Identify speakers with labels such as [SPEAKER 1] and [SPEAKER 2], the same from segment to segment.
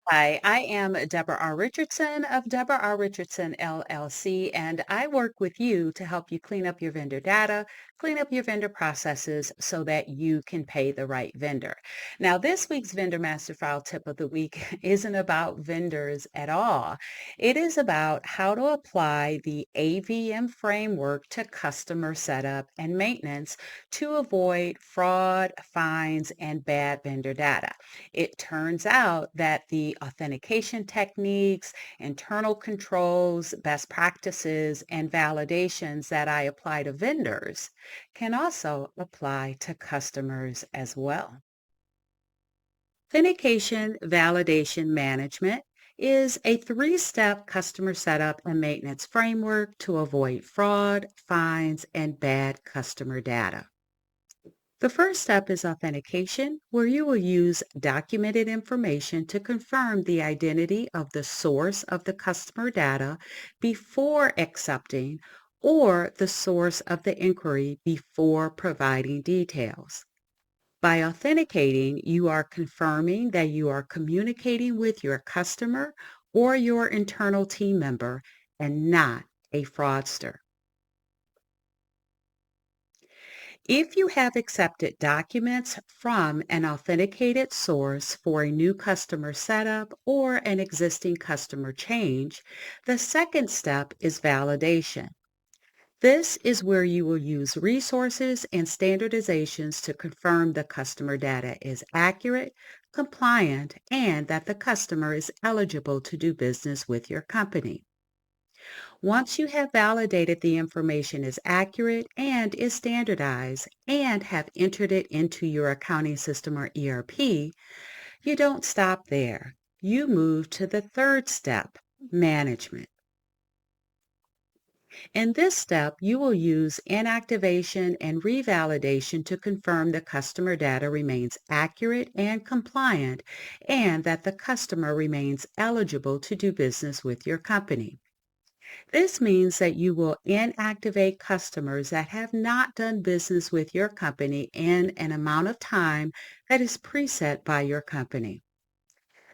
[SPEAKER 1] Hi, I am Debra R. Richardson of Debra R. Richardson LLC, and I work with you to help you clean up your vendor data, clean up your vendor processes so that you can pay the right vendor. Now, this week's Vendor Master File tip of the week isn't about vendors at all. It is about how to apply the AVM framework to customer setup and maintenance to avoid fraud, fines, and bad vendor data. It turns out that the authentication techniques, internal controls, best practices, and validations that I apply to vendors can also apply to customers as well. Authentication validation management is a three-step customer setup and maintenance framework to avoid fraud, fines, and bad customer data. The first step is authentication, where you will use documented information to confirm the identity of the source of the customer data before accepting or the source of the inquiry before providing details. By authenticating, you are confirming that you are communicating with your customer or your internal team member and not a fraudster. If you have accepted documents from an authenticated source for a new customer setup or an existing customer change, the second step is validation. This is where you will use resources and standardizations to confirm the customer data is accurate, compliant, and that the customer is eligible to do business with your company. Once you have validated the information is accurate and is standardized and have entered it into your accounting system or ERP, you don't stop there. You move to the third step, management. In this step, you will use inactivation and revalidation to confirm the customer data remains accurate and compliant and that the customer remains eligible to do business with your company. This means that you will inactivate customers that have not done business with your company in an amount of time that is preset by your company.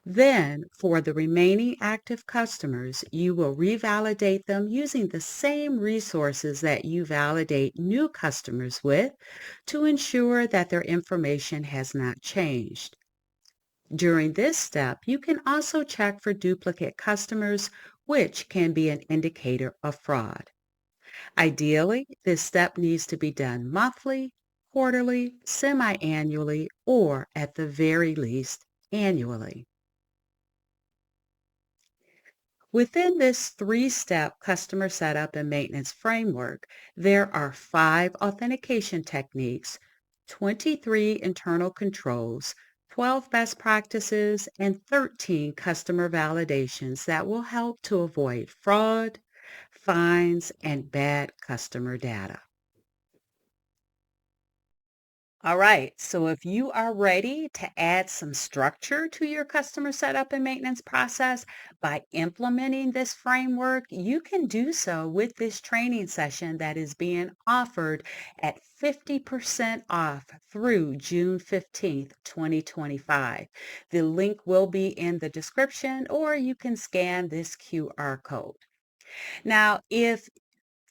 [SPEAKER 1] Then, for the remaining active customers, you will revalidate them using the same resources that you validate new customers with to ensure that their information has not changed. During this step, you can also check for duplicate customers, which can be an indicator of fraud. Ideally, this step needs to be done monthly, quarterly, semi-annually, or at the very least, annually. Within this three-step customer setup and maintenance framework, there are 5 authentication techniques, 23 internal controls, 12 best practices, and 13 customer validations that will help to avoid fraud, fines, and bad customer data. All right, so if you are ready to add some structure to your customer setup and maintenance process by implementing this framework, you can do so with this training session that is being offered at 50% off through June 15th, 2025. The link will be in the description, or you can scan this QR code. Now, if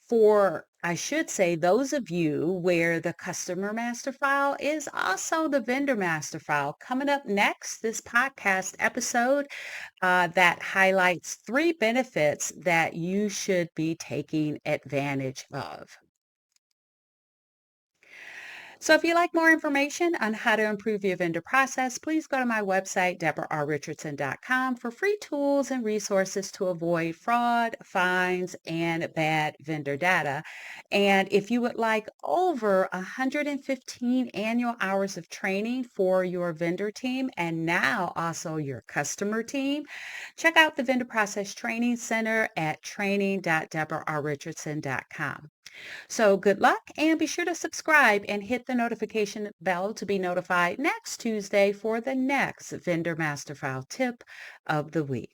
[SPEAKER 1] for, I should say, those of you where the customer master file is also the vendor master file. Coming up next, this podcast episode that highlights 3 benefits that you should be taking advantage of. So if you'd like more information on how to improve your vendor process, please go to my website, debrarrichardson.com, for free tools and resources to avoid fraud, fines, and bad vendor data. And if you would like over 115 annual hours of training for your vendor team and now also your customer team, check out the Vendor Process Training Center at training.debrarrichardson.com. So good luck and be sure to subscribe and hit the notification bell to be notified next Tuesday for the next Vendor Master File tip of the week.